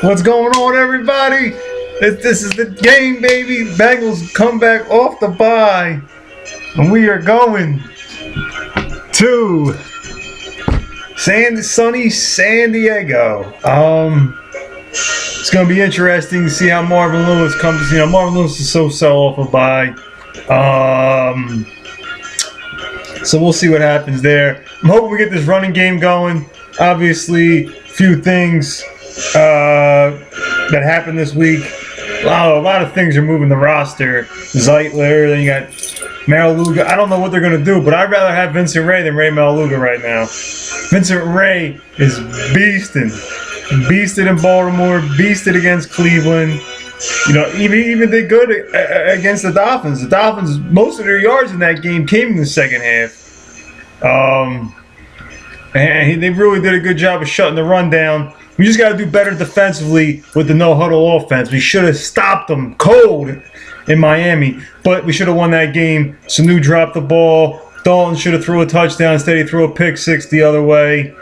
What's going on, everybody? This is the game, baby. Bengals come back off the bye, and we are going to sunny San Diego. It's gonna be interesting to see how Marvin Lewis comes. Marvin Lewis is so off a bye. So we'll see what happens there. I'm hoping we get this running game going. Obviously, a few things that happened this week. A lot of things are moving the roster. Zeitler, then you got Maraluga. I don't know what they're going to do, but I'd rather have Vincent Ray than Ray Maraluga right now. Vincent Ray is beasting. Beasted in Baltimore, beasted against Cleveland. Even did good against the Dolphins. The Dolphins, most of their yards in that game came in the second half. And they really did a good job of shutting the run down. We just got to do better defensively with the no-huddle offense. We should have stopped them cold in Miami, but we should have won that game. Sanu dropped the ball. Dalton should have threw a touchdown. Instead, he threw a pick six the other way.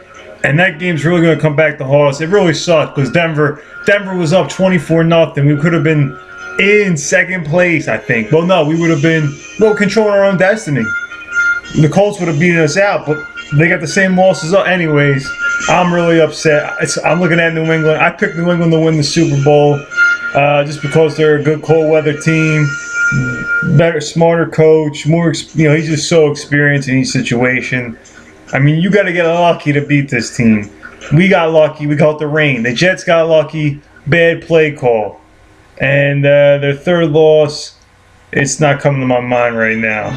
And that game's really going to come back to haunt us. It really sucked because Denver was up 24-0. We could have been in second place, I think. Well, no, we would have been controlling our own destiny. The Colts would have beaten us out, but they got the same losses up. Anyways, I'm really upset. I'm looking at New England. I picked New England to win the Super Bowl just because they're a good cold weather team, better, smarter coach, more. He's just so experienced in each situation. I mean, you got to get lucky to beat this team. We got lucky. We got the rain. The Jets got lucky. Bad play call. And their third loss, it's not coming to my mind right now.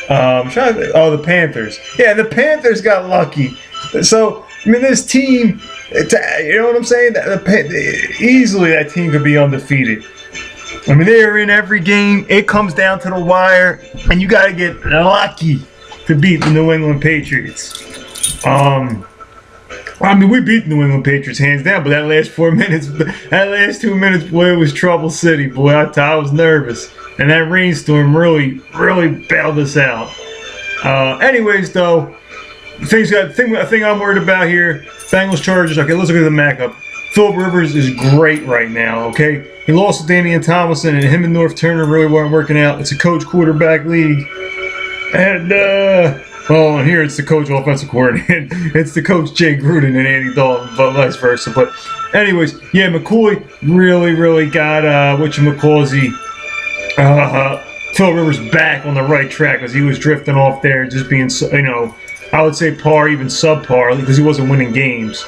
The Panthers. Yeah, the Panthers got lucky. So, this team, you know what I'm saying? Easily that team could be undefeated. They are in every game. It comes down to the wire, and you got to get lucky to beat the New England Patriots. We beat the New England Patriots hands down, but that last 2 minutes, boy, it was trouble city, boy. I was nervous, and that rainstorm really bailed us out. Anyways, though, the thing I'm worried about here, Bengals Chargers. Okay, let's look at the matchup. Philip Rivers is great right now. Okay, he lost to Damian Tomlinson, and him and North Turner really weren't working out. It's a coach quarterback league. And, and here it's the coach offensive coordinator. It's the coach Jay Gruden and Andy Dalton, but vice versa. But anyways, yeah, McCoy really got, Phil Rivers back on the right track because he was drifting off there, just being, I would say par, even subpar, because he wasn't winning games.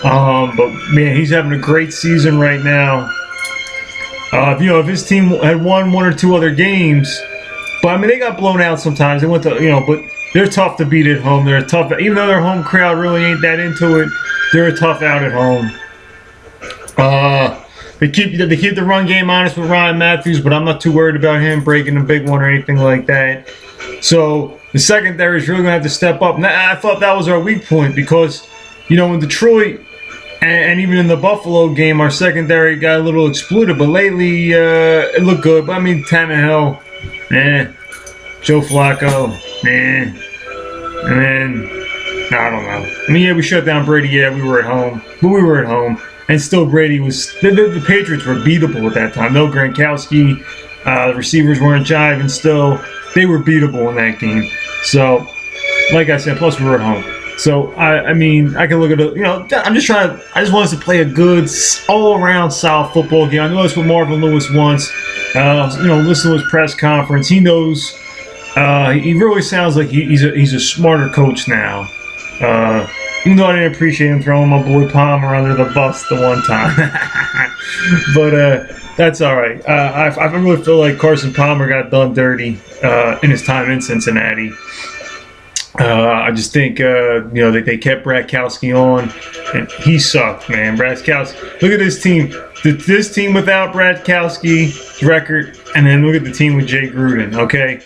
But, man, he's having a great season right now. If his team had won one or two other games, but they got blown out sometimes. They went to, but they're tough to beat at home. They're tough, even though their home crowd really ain't that into it. They're a tough out at home. They keep the run game honest with Ryan Matthews, but I'm not too worried about him breaking a big one or anything like that. So the secondary is really gonna have to step up. And I thought that was our weak point because, in Detroit and even in the Buffalo game, our secondary got a little exploited. But lately, it looked good. But Tannehill. Joe Flacco, and then I don't know. We shut down Brady. Yeah, we were at home, and still Brady was. The Patriots were beatable at that time. No Gronkowski, the receivers weren't jiving. Still, they were beatable in that game. So, like I said, plus we were at home. So I can look at it. I just want us to play a good, all-around solid football game. I know that's what Marvin Lewis wants. Listen to his press conference. He knows. He really sounds like he's a smarter coach now. Even though I didn't appreciate him throwing my boy Palmer under the bus the one time. But that's all right. I really feel like Carson Palmer got done dirty in his time in Cincinnati. I just think, they kept Bratkowski on, and he sucked, man. Bratkowski. Look at this team. This team without Bratkowski's record, and then look at the team with Jay Gruden. Okay,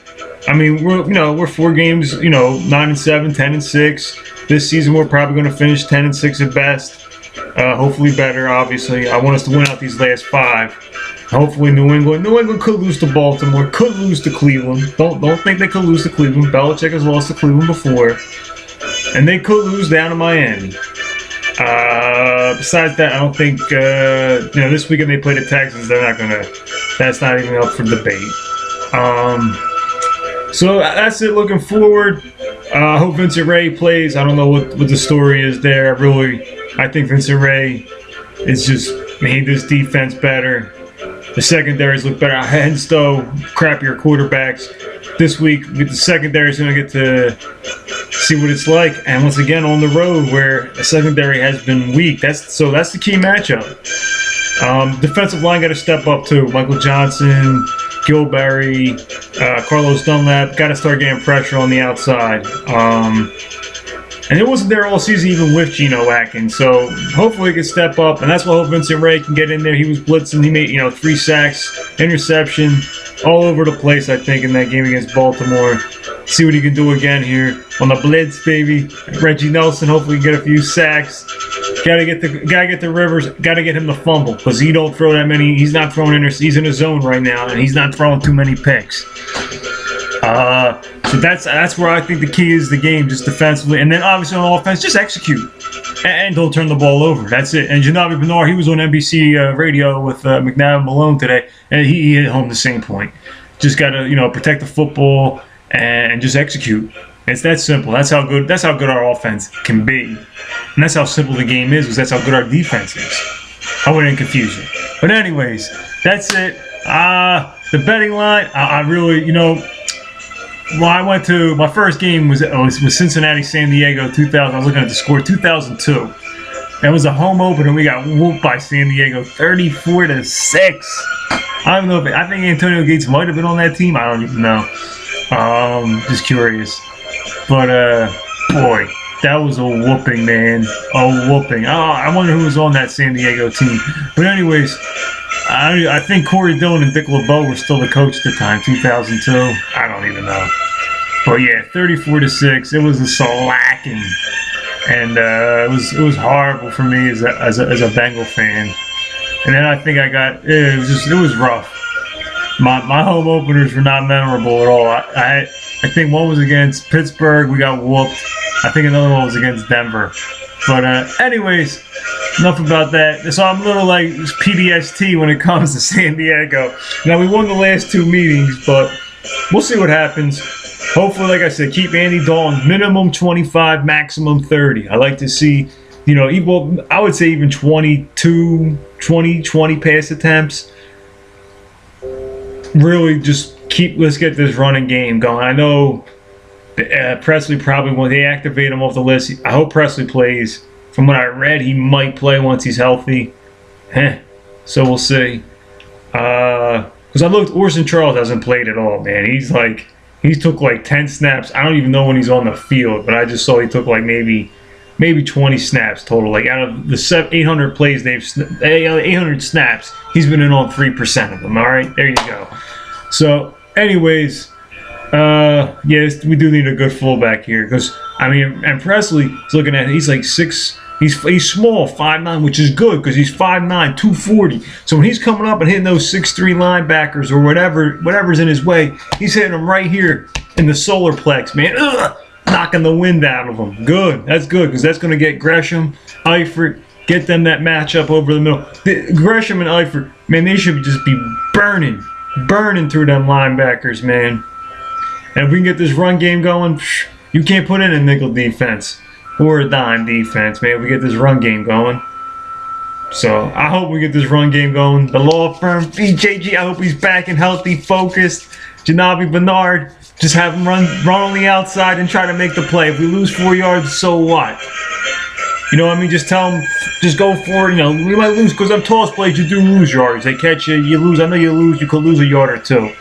we're 4 games, 9-7, 10-6. This season we're probably going to finish 10-6 at best. Hopefully better. Obviously, I want us to win out these last 5. Hopefully New England could lose to Baltimore, could lose to Cleveland. Don't think they could lose to Cleveland. Belichick has lost to Cleveland before. And they could lose down to Miami. Besides that, I don't think this weekend they play the Texans. They're not gonna. That's not even up for debate. So that's it. Looking forward. I hope Vincent Ray plays. I don't know what the story is there. I think Vincent Ray is just made this defense better. The secondaries look better. Hence, though, crappier quarterbacks. This week, the secondary is going to get to see what it's like. And once again, on the road where the secondary has been weak. That's the key matchup. Defensive line got to step up, too. Michael Johnson, Gilberry, Carlos Dunlap got to start getting pressure on the outside. And it wasn't there all season even with Geno Atkins. So hopefully he can step up. And that's why I hope Vincent Ray can get in there. He was blitzing. He made 3 sacks, interception, all over the place, I think, in that game against Baltimore. See what he can do again here on the blitz, baby. Reggie Nelson hopefully get a few sacks. Gotta get the Rivers. Gotta get him to fumble because he don't throw that many. He's not throwing he's in a zone right now, and he's not throwing too many picks. So that's where I think the key is the game, just defensively, and then obviously on offense, just execute and don't turn the ball over. That's it. And Janavi Bernard, he was on NBC radio with McNabb and Malone today, and he hit home the same point. Just gotta protect the football and just execute. It's that simple. That's how good our offense can be, and that's how simple the game is. Because that's how good our defense is. I wouldn't confuse you. But anyways, that's it. The betting line, I really Well, I went to my first game was Cincinnati, San Diego, 2000. I was looking at the score, 2002. That was a home opener. We got whooped by San Diego, 34-6. I don't know I think Antonio Gates might have been on that team. I don't even know. Just curious. But boy, that was a whooping, man. A whooping. I wonder who was on that San Diego team. But anyways, I think Corey Dillon and Dick LeBeau were still the coach at the time, 2002. I don't even know. But yeah, 34-6. It was a slacking, and it was horrible for me as a Bengal fan. And then I think it was rough. My home openers were not memorable at all. I think one was against Pittsburgh. We got whooped. I think another one was against Denver. But anyways, enough about that. So I'm a little like PTSD when it comes to San Diego. Now, we won the last 2 meetings, but we'll see what happens. Hopefully, like I said, keep Andy Dalton minimum 25, maximum 30. I like to see, I would say even 20 pass attempts. Really just let's get this running game going. I know Presley probably, when they activate him off the list, I hope Presley plays. From what I read, he might play once he's healthy. So we'll see. Because I looked, Orson Charles hasn't played at all, man. He took like 10 snaps. I don't even know when he's on the field, but I just saw he took like maybe 20 snaps total. Like out of the 800 plays 800 snaps, he's been in on 3% of them. All right, there you go. So, anyways, yes, we do need a good fullback here because and Presley is looking at he's like 6. He's small, 5'9", which is good because he's 5'9", 240. So when he's coming up and hitting those 6'3" linebackers or whatever's in his way, he's hitting them right here in the solar plex, man. Knocking the wind out of them. Good. That's good because that's going to get Gresham, Eifert, get them that matchup over the middle. Gresham and Eifert, man, they should just be burning through them linebackers, man. And if we can get this run game going, you can't put in a nickel defense or a dime defense, man. We get this run game going. So I hope we get this run game going. The law firm, BJG, I hope he's back and healthy, focused. Janavi Bernard, just have him run on the outside and try to make the play. If we lose 4 yards, so what? You know what I mean? Just tell them, just go for it. We might lose because on toss plays, you do lose yards. They catch you, you lose. I know you lose. You could lose a yard or two.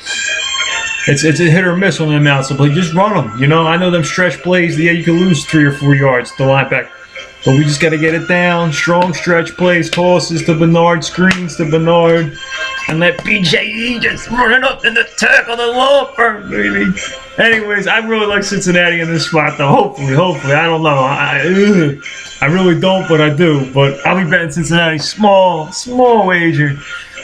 It's a hit or miss on them outside play. Just run them. I know them stretch plays. Yeah, you can lose 3 or 4 yards to linebacker. But we just got to get it down. Strong stretch plays, tosses to Bernard, screens to Bernard. And let BJE just run it up in the tackle the law firm, baby. Anyways, I really like Cincinnati in this spot, though. Hopefully. I don't know. I really don't, but I do. But I'll be betting Cincinnati. Small wager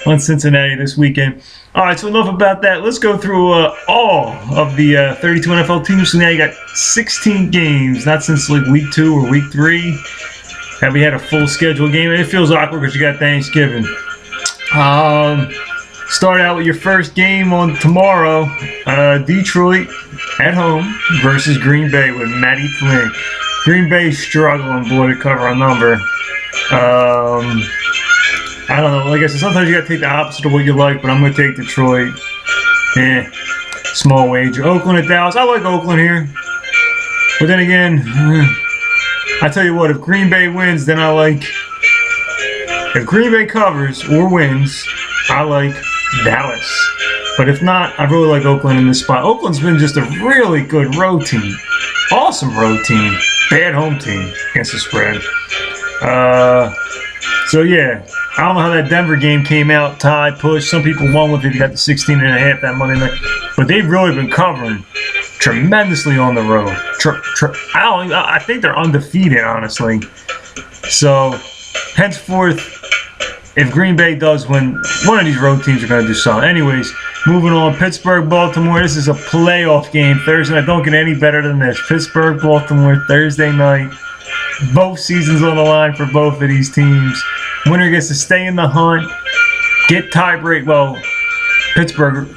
on Cincinnati this weekend. All right, so enough about that. Let's go through all of the 32 NFL teams. So now you got 16 games, not since like week 2 or week 3. that we had a full schedule game. It feels awkward because you got Thanksgiving. Start out with your first game on tomorrow. Detroit at home versus Green Bay with Matty Flynn. Green Bay struggling, boy, to cover a number. I don't know. Like I said, sometimes you got to take the opposite of what you like, but I'm going to take Detroit. Small wager. Oakland at Dallas. I like Oakland here. But then again, I tell you what, if Green Bay wins, then I like... If Green Bay covers or wins, I like Dallas. But if not, I really like Oakland in this spot. Oakland's been just a really good road team. Awesome road team. Bad home team against the spread. So yeah, I don't know how that Denver game came out. Tied, push. Some people won with it. You got the 16.5 that Monday night. But they've really been covering tremendously on the road. I think they're undefeated, honestly. So, henceforth, if Green Bay does win, one of these road teams are going to do something. Anyways, moving on. Pittsburgh, Baltimore. This is a playoff game Thursday night. Don't get any better than this. Pittsburgh, Baltimore, Thursday night. Both seasons on the line for both of these teams. Winner gets to stay in the hunt. Get tiebreak. Well, Pittsburgh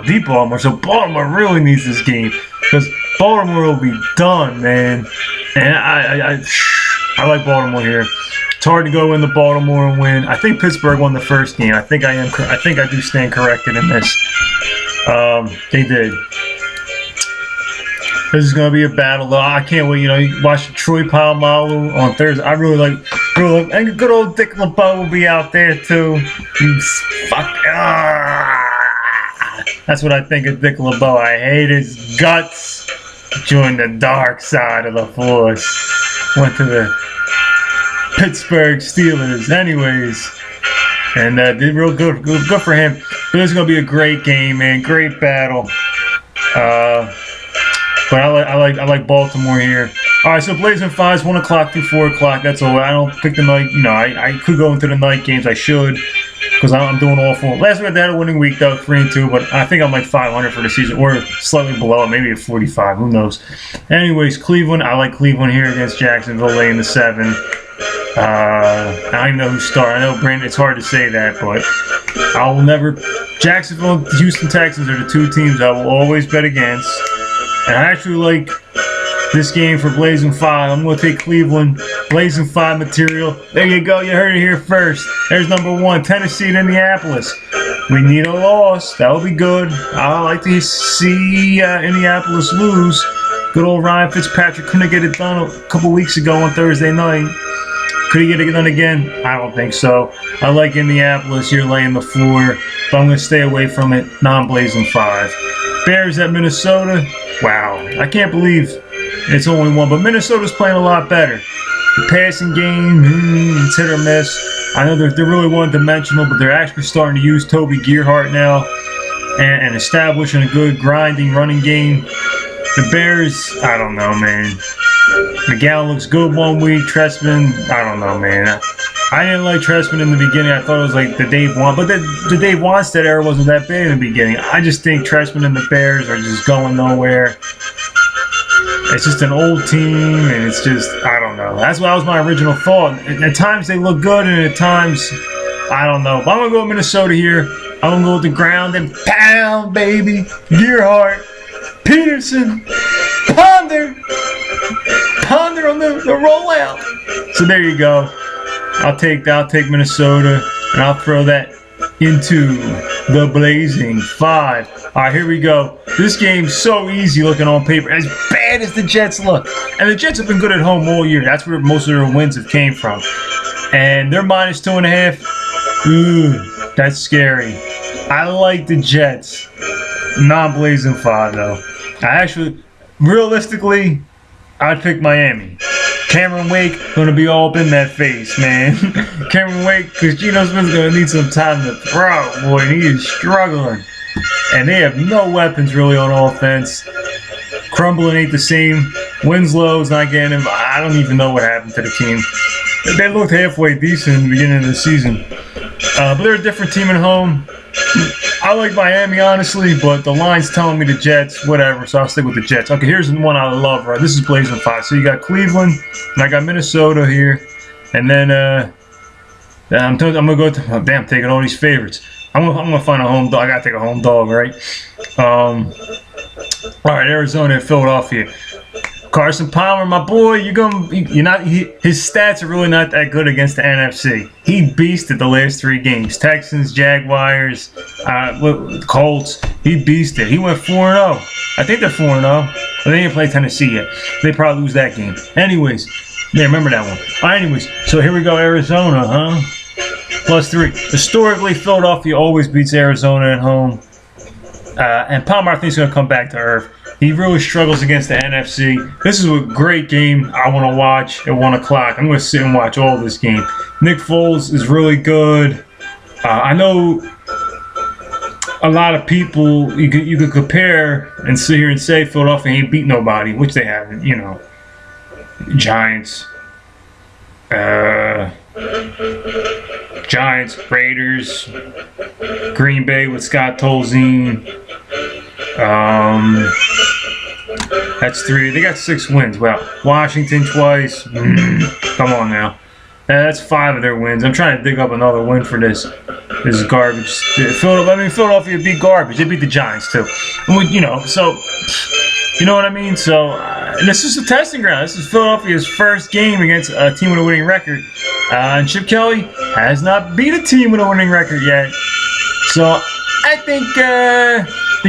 beat Baltimore, so Baltimore really needs this game because Baltimore will be done, man. And I like Baltimore here. It's hard to go into Baltimore and win. I think Pittsburgh won the first game. I think I do stand corrected in this. They did. This is gonna be a battle, though. I can't wait. You watch Troy Polamalu on Thursday. I really like, and good old Dick LeBeau will be out there too. You fuck. That's what I think of Dick LeBeau. I hate his guts. Joined the dark side of the force. Went to the Pittsburgh Steelers, anyways, and did real good for him. But this is gonna be a great game, man. Great battle. But I like Baltimore here. All right, so Blazing 5's 1 o'clock through 4 o'clock. That's all. I don't pick the night. I could go into the night games. I should, because I'm doing awful. Last week I had a winning week though, 3-2. But I think I'm like 500 for the season, or slightly below it, maybe at 45. Who knows? Anyways, Cleveland. I like Cleveland here against Jacksonville, laying the 7. I don't even know who's starting. I know Brandon. It's hard to say that, but I will never. Jacksonville, Houston Texans are the two teams I will always bet against. And I actually like this game for Blazing 5. I'm going to take Cleveland. Blazing 5 material. There you go. You heard it here first. There's number 1, Tennessee and Indianapolis. We need a loss. That would be good. I like to see Indianapolis lose. Good old Ryan Fitzpatrick couldn't get it done a couple weeks ago on Thursday night. Could he get it done again? I don't think so. I like Indianapolis. You're laying the 4, but I'm going to stay away from it. Non-Blazing 5. Bears at Minnesota. Wow. I can't believe it's only 1, but Minnesota's playing a lot better. The passing game, it's hit or miss. I know they're really one-dimensional, but they're actually starting to use Toby Gerhart now and establishing a good grinding running game. The Bears, I don't know, man. McGowan looks good one week. Trestman, I don't know, man. I didn't like Trestman in the beginning. I thought it was like the Dave but the Dave Wanstead era wasn't that bad in the beginning. I just think Trestman and the Bears are just going nowhere. It's just an old team, and it's just, I don't know. That was my original thought. At times they look good, and at times, I don't know. But I'm going to go with Minnesota here. I'm going to go with the ground and pound, baby. Gerhart, Peterson, Ponder on the rollout. So there you go. I'll take Minnesota, and I'll throw that into the Blazing 5. All right, here we go. This game's so easy looking on paper, as bad as the Jets look. And the Jets have been good at home all year. That's where most of their wins have came from. And they're minus 2.5. Ooh, that's scary. I like the Jets. Non-Blazing 5, though. Realistically, I'd pick Miami. Cameron Wake going to be all up in that face, man. Cameron Wake, because Geno Smith's going to need some time to throw, boy. He is struggling. And they have no weapons really on offense. Crumbling ain't the same. Winslow's not getting him. I don't even know what happened to the team. They looked halfway decent in the beginning of the season. But they're a different team at home. I like Miami, honestly, but the line's telling me the Jets, whatever, so I'll stick with the Jets. Okay, here's the one I love, right? This is Blazing 5. So you got Cleveland, and I got Minnesota here. And then I'm going to go to, oh, damn, taking all these favorites. I'm gonna find a home dog. I got to take a home dog, right? All right, Arizona and Philadelphia. Carson Palmer, my boy, his stats are really not that good against the NFC. He beasted the last 3 games. Texans, Jaguars, Colts. He beasted. He went 4-0. I think they're 4-0. They didn't play Tennessee yet. They probably lose that game. Anyways, yeah, remember that one. Anyways, so here we go, Arizona, huh? +3. Historically, Philadelphia always beats Arizona at home. And Palmer, I think, is going to come back to earth. He really struggles against the NFC. This is a great game I want to watch at 1 o'clock. I'm going to sit and watch all this game. Nick Foles is really good. I know a lot of people, you could compare and sit here and say Philadelphia ain't beat nobody, which they haven't, you know. Giants. Giants, Raiders, Green Bay with Scott Tolzien. That's 3. They got 6 wins. Well, Washington twice. Come on now. That's 5 of their wins. I'm trying to dig up another win for this. This is garbage. Philadelphia beat garbage. They beat the Giants too. You know, so you know what I mean. So this is a testing ground. This is Philadelphia's first game against a team with a winning record. And Chip Kelly has not beat a team with a winning record yet. So I think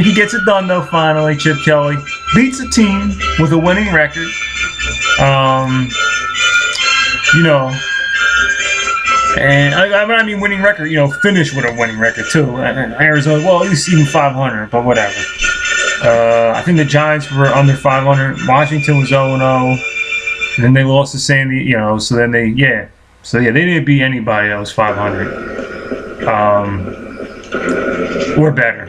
he gets it done though. Finally, Chip Kelly beats a team with a winning record. You know, and I mean winning record. You know, finish with a winning record too. Arizona, well, at least even 500, but whatever. I think the Giants were under 500. Washington was 0-0, and then they lost to Sandy. You know, so then they they didn't beat anybody that was 500 or better.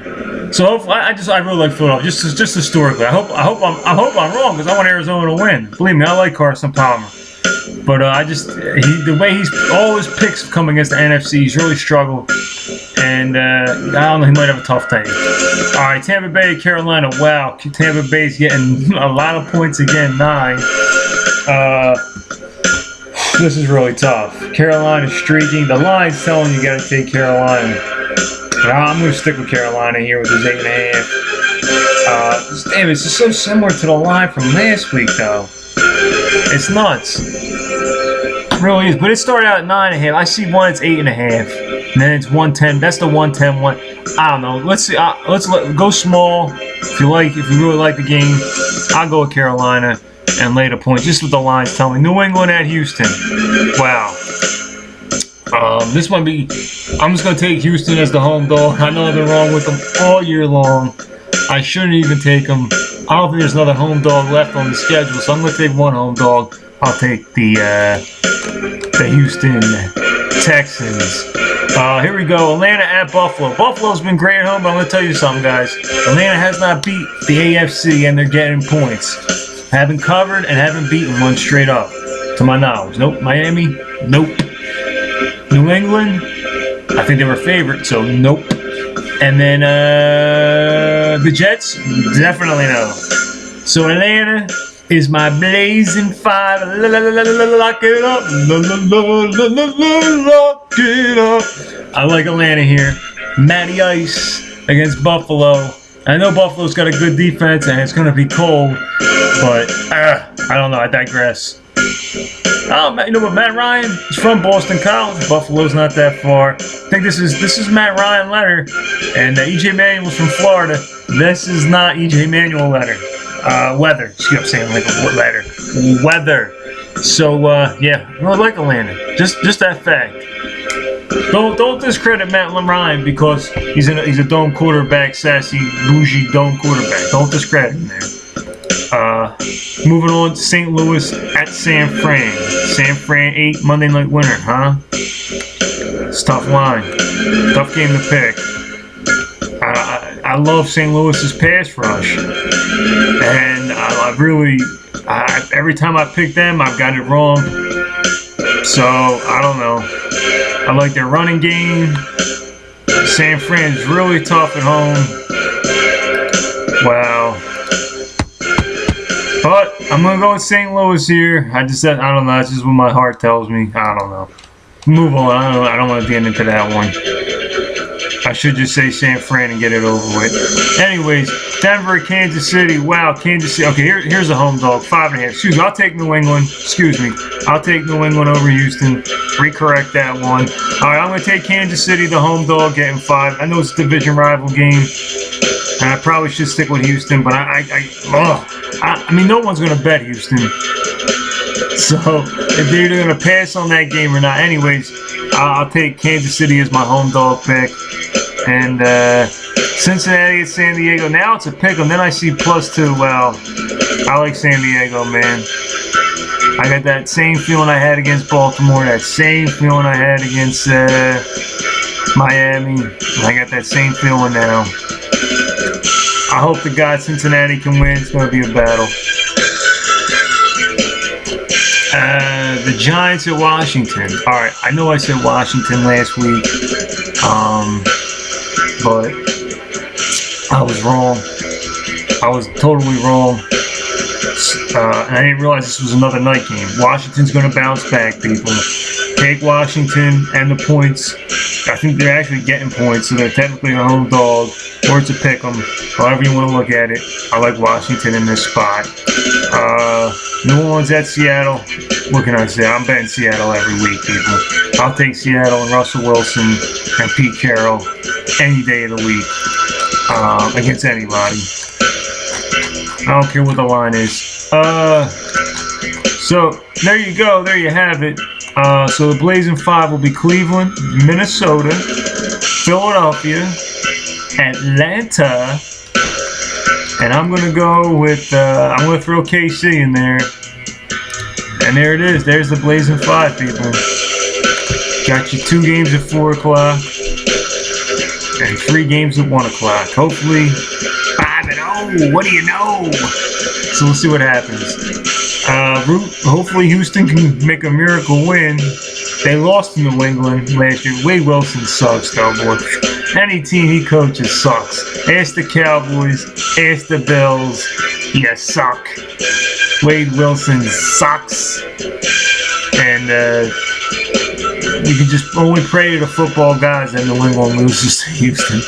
So hopefully, I really like Philadelphia. Just historically, I hope I'm wrong because I want Arizona to win. Believe me, I like Carson Palmer, but the way all his picks come against the NFC, he's really struggled, and I don't know, he might have a tough day. All right, Tampa Bay, Carolina. Wow, Tampa Bay's getting a lot of points again, 9. This is really tough. Carolina's streaking. The line's telling you got to take Carolina. I'm going to stick with Carolina here with his 8.5. Damn, it's just so similar to the line from last week, though. It's nuts. It really is. But it started out at 9.5. I see one, it's 8.5. And then it's 110. That's the 110 one. I don't know. Let's see. Go small. If you really like the game, I'll go with Carolina and lay the points. Just what the lines tell me. New England at Houston. Wow. This might be. I'm just gonna take Houston as the home dog. I know I've been wrong with them all year long. I shouldn't even take them. I don't think there's another home dog left on the schedule, so I'm gonna take one home dog. I'll take the Houston Texans. Here we go. Atlanta at Buffalo. Buffalo's been great at home, but I'm gonna tell you something, guys. Atlanta has not beat the AFC, and they're getting points. Haven't covered and haven't beaten one straight up, to my knowledge. Nope. Miami. Nope. New England, I think they were favored, so nope. And then the Jets, definitely no. So Atlanta is my Blazing 5. Lock it up. Lock it up. I like Atlanta here. Matty Ice against Buffalo. I know Buffalo's got a good defense and it's going to be cold, but I don't know. I digress. You know what, Matt Ryan is from Boston College. Buffalo's not that far. I think this is Matt Ryan letter, and E.J. Manuel's from Florida. This is not E.J. Manuel letter. Weather. Excuse me, I'm saying like a letter. Weather. So yeah, I like Atlanta. Just that fact. Don't discredit Matt Ryan because he's a dome quarterback, sassy, bougie dome quarterback. Don't discredit him there. Moving on to St. Louis at San Fran. San Fran 8 Monday night winner, huh? It's a tough line. Tough game to pick. I love St. Louis's pass rush. And every time I pick them, I've got it wrong. So, I don't know. I like their running game. San Fran's really tough at home. Wow. But I'm going to go with St. Louis here. I don't know. That's just what my heart tells me. I don't know. Move on. I don't want to get into that one. I should just say San Fran and get it over with. Anyways, Denver, Kansas City. Wow, Kansas City. Okay, here's a home dog. 5.5. Excuse me. I'll take New England. Excuse me. I'll take New England over Houston. Recorrect that one. All right, I'm going to take Kansas City, the home dog, getting 5. I know it's a division rival game. And I probably should stick with Houston, but I mean, no one's going to bet Houston. So, if they're either going to pass on that game or not. Anyways, I'll take Kansas City as my home dog pick. And Cincinnati at San Diego. Now it's a pick 'em. Then I see +2. Well, I like San Diego, man. I got that same feeling I had against Baltimore. That same feeling I had against Miami. I got that same feeling now. I hope to God Cincinnati can win. It's going to be a battle. The Giants at Washington. All right, I know I said Washington last week, but I was wrong. I was totally wrong. And I didn't realize this was another night game. Washington's going to bounce back, people. Take Washington and the points. I think they're actually getting points, so they're technically a home dog, or it's a pick 'em. However you want to look at it. I like Washington in this spot. New Orleans at Seattle. What can I say? I'm betting Seattle every week, people. I'll take Seattle and Russell Wilson and Pete Carroll any day of the week against anybody. I don't care what the line is. So there you go. There you have it. So the Blazing 5 will be Cleveland, Minnesota, Philadelphia, Atlanta, and I'm going to go with, I'm going to throw KC in there. And there it is. There's the Blazing 5, people. Got you 2 games at 4 o'clock and 3 games at 1 o'clock. Hopefully 5-0. What do you know? So we'll see what happens. Hopefully Houston can make a miracle win. They lost to New England last year. Wade Wilson sucks, though, boy. Any team he coaches sucks. Ask the Cowboys. Ask the Bills. You suck. Wade Wilson sucks. And you can just only pray to the football gods that New England loses to Houston,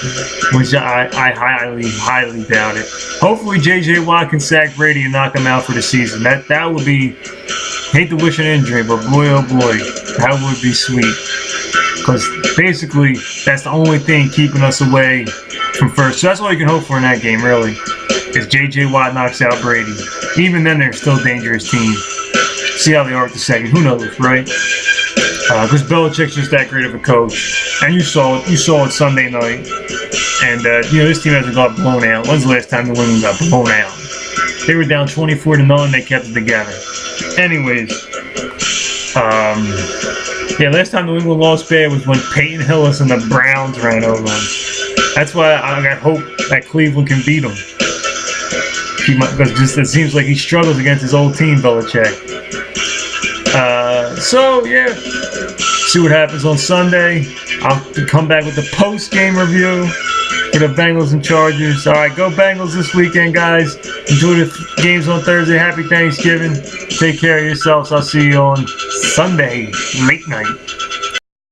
which I highly doubt it. Hopefully J.J. Watt can sack Brady and knock him out for the season. That would be, hate to wish an injury, but boy oh boy, that would be sweet. Because basically, that's the only thing keeping us away from first. So that's all you can hope for in that game, really, is J.J. Watt knocks out Brady. Even then, they're still a dangerous team. See how they are at the second. Who knows, right? Because Belichick's just that great of a coach, and you saw it Sunday night. And this team hasn't got blown out. When's the last time New England got blown out? They were down 24-0. They kept it together. Anyways, last time New England lost bad was when Peyton Hillis and the Browns ran over them. That's why I got hope that Cleveland can beat them. Because it seems like he struggles against his old team, Belichick. See what happens on Sunday. I'll come back with the post-game review for the Bengals and Chargers. All right, go Bengals this weekend, guys. Enjoy the games on Thursday. Happy Thanksgiving. Take care of yourselves. I'll see you on Sunday, late night.